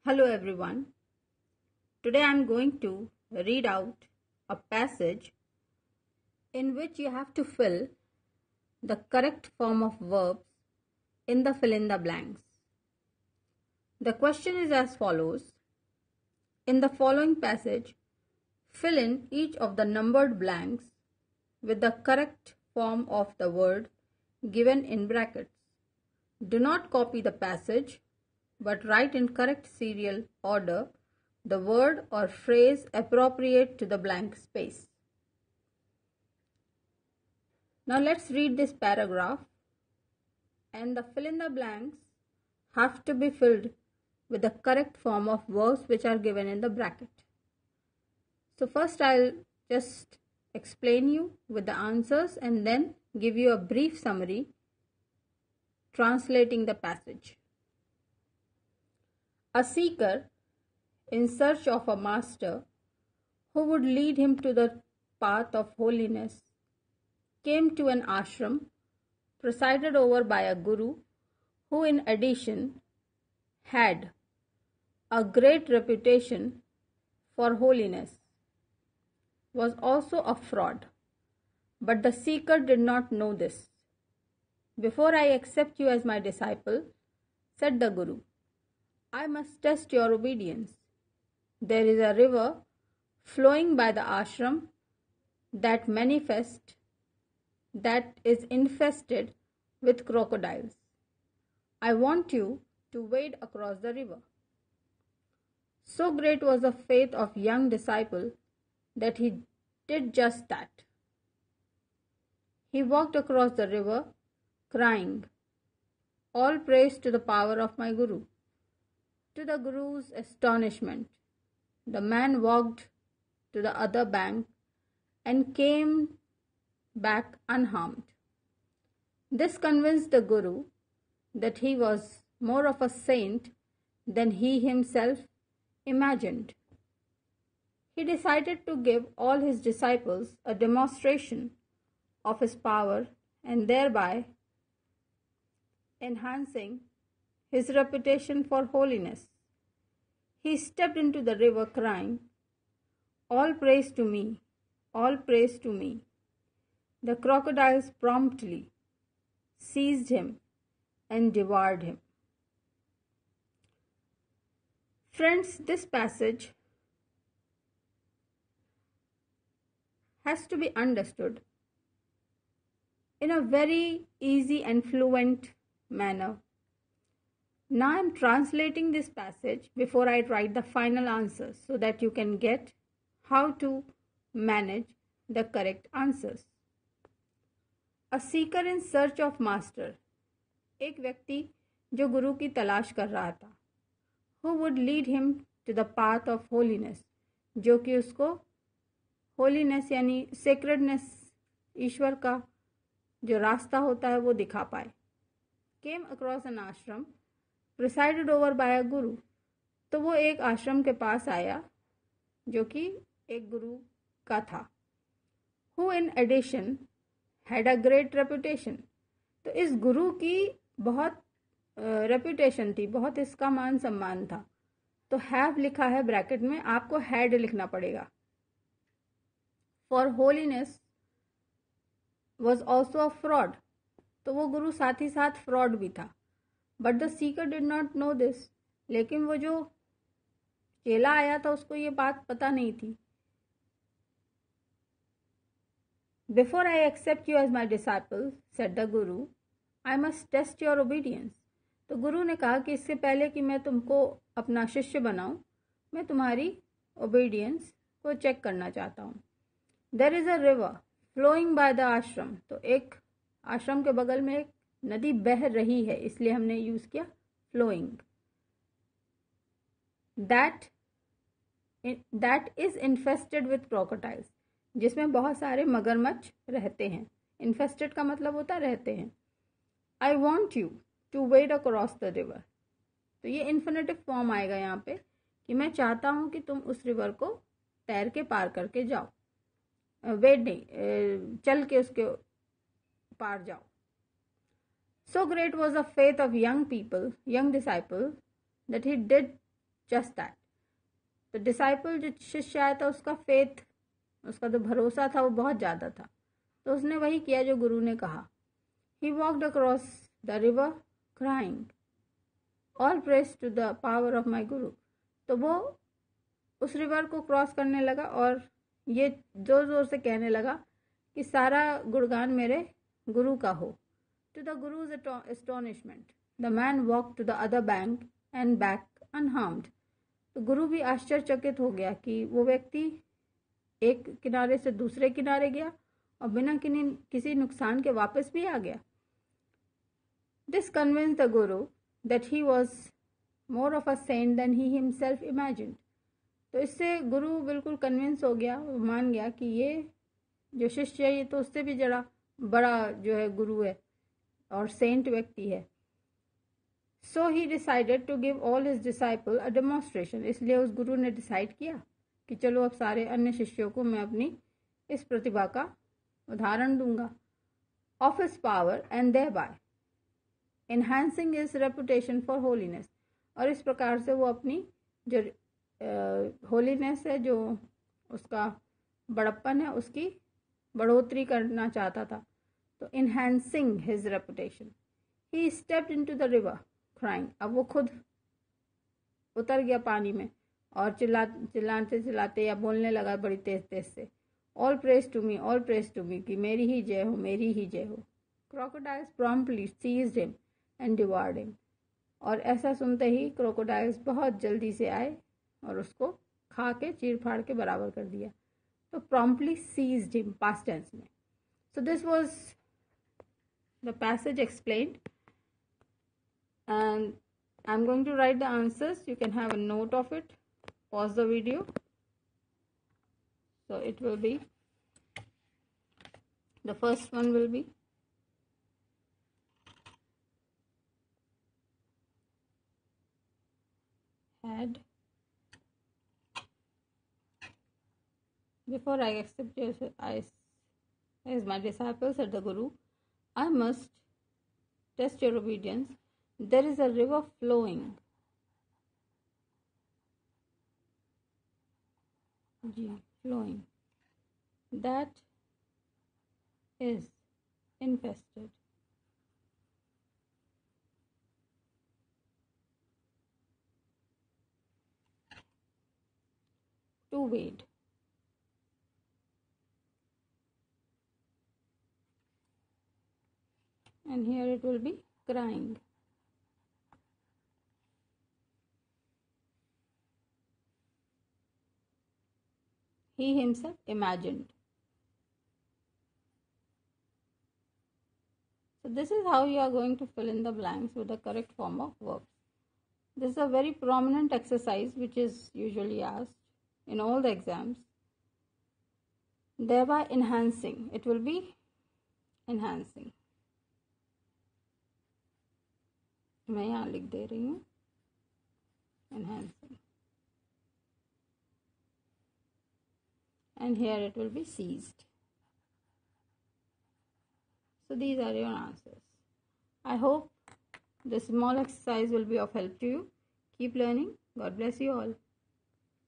Hello everyone. Today I am going to read out a passage in which you have to fill the correct form of verbs in the fill in the blanks. The question is as follows. In the following passage, fill in each of the numbered blanks with the correct form of the word given in brackets. Do not copy the passage, but write in correct serial order the word or phrase appropriate to the blank space. Now let's read this paragraph, and the fill in the blanks have to be filled with the correct form of verbs which are given in the bracket. So first I'll just explain you with the answers and then give you a brief summary translating the passage. A seeker in search of a master who would lead him to the path of holiness came to an ashram presided over by a guru who in addition had a great reputation for holiness, was also a fraud, but the seeker did not know this. Before I accept you as my disciple, said the guru, I must test your obedience. There is a river flowing by the ashram that is infested with crocodiles. I want you to wade across the river. So great was the faith of young disciple that he did just that. He walked across the river crying, all praise to the power of my guru. To the guru's astonishment, the man walked to the other bank and came back unharmed. This convinced the guru that he was more of a saint than he himself imagined. He decided to give all his disciples a demonstration of his power and thereby enhancing his reputation for holiness. He stepped into the river crying, all praise to me, all praise to me. The crocodiles promptly seized him and devoured him. Friends, this passage has to be understood in a very easy and fluent manner. Now I am translating this passage before I write the final answers so that you can get how to manage the correct answers. A seeker in search of master, एक व्यक्ति जो गुरु की तलाश कर रहा था, who would lead him to the path of holiness, जो कि उसको holiness यानी sacredness, ईश्वर का जो रास्ता होता है वो दिखा पाए. Came across an ashram presided over by a guru, तो वो एक आश्रम के पास आया जो कि एक गुरु का था. Who in addition had a great reputation, तो इस गुरु की बहुत रेपुटेशन थी, बहुत इसका मान सम्मान था. तो हैव लिखा है ब्रैकेट में, आपको हैड लिखना पड़ेगा. For holiness was also a fraud, तो वो गुरु साथ ही साथ फ्रॉड भी था. But the seeker did not know this, लेकिन वो जो चेला आया था उसको ये बात पता नहीं थी. Before I accept you as my disciple, said the guru, I must test your obedience. तो गुरु ने कहा कि इससे पहले कि मैं तुमको अपना शिष्य बनाऊं, मैं तुम्हारी ओबीडियंस को चेक करना चाहता हूँ. There is a river flowing by the ashram, तो एक आश्रम के बगल में एक नदी बह रही है, इसलिए हमने यूज किया flowing. That is infested with crocodiles, जिसमें बहुत सारे मगरमच्छ रहते हैं. इन्फेस्टेड का मतलब होता है रहते हैं. I want you to wade across the river, तो ये इन्फिनेटिव फॉर्म आएगा यहाँ पे कि मैं चाहता हूँ कि तुम उस रिवर को तैर के पार करके जाओ. वेड नहीं, चल के उसके पार जाओ. So great was the faith of young disciple, that he did just that. तो डिसाइपल जो शिष्य आया था उसका फेथ, उसका जो भरोसा था वो बहुत ज़्यादा था, तो उसने वही किया जो गुरु ने कहा. He walked across the river crying, all praise to the power of my guru. तो वो उस रिवर को क्रॉस करने लगा और ये जोर जोर से कहने लगा कि सारा गुणगान मेरे गुरु का हो. To the guru's astonishment, the man walked to the other bank and back unharmed. तो गुरु भी आश्चर्यचकित हो गया कि वो व्यक्ति एक किनारे से दूसरे किनारे गया और बिना किसी नुकसान के वापस भी आ गया. This convinced the guru that he was more of a saint than he himself imagined. तो इससे गुरु बिल्कुल कन्विंस हो गया, वो मान गया कि ये जो शिष्य है ये तो उससे भी बड़ा जो है गुरु है और सेंट व्यक्ति है. So he decided to give all his disciples a demonstration. इसलिए उस गुरु ने डिसाइड किया कि चलो अब सारे अन्य शिष्यों को मैं अपनी इस प्रतिभा का उदाहरण दूंगा. Of his power and thereby enhancing his reputation for holiness. और इस प्रकार से वो अपनी जो होलीनेस है, जो उसका बड़प्पन है, उसकी बढ़ोतरी करना चाहता था. तो enhancing his reputation, he stepped into the river crying. अब वो खुद उतर गया पानी में और चिल्लाते चिल्लाते या बोलने लगा बड़ी तेज तेज से, all praise to me, all praise to me, कि मेरी ही जय हो, मेरी ही जय हो. Crocodiles promptly seized him and devoured him. और ऐसा सुनते ही क्रोकोडाइल्स बहुत जल्दी से आए और उसको खा के चीर फाड़ के बराबर कर दिया. तो promptly seized him, past tense में. So this was the passage explained, and I'm going to write the answers. You can have a note of it. Pause the video. So it will be, the first one will be had. Before I accept you as my disciple, said the Guru, I must test your obedience. There is a river flowing. Flowing. That is infested. To wade. And here it will be crying. He himself imagined. So this is how you are going to fill in the blanks with the correct form of verbs. This is a very prominent exercise which is usually asked in all the exams. Thereby enhancing. It will be enhancing. मैं यहाँ लिख दे रही हूँ enhancing. And here it will be seized. So these are your answers. I hope this small exercise will be of help to you. Keep learning. God bless you all.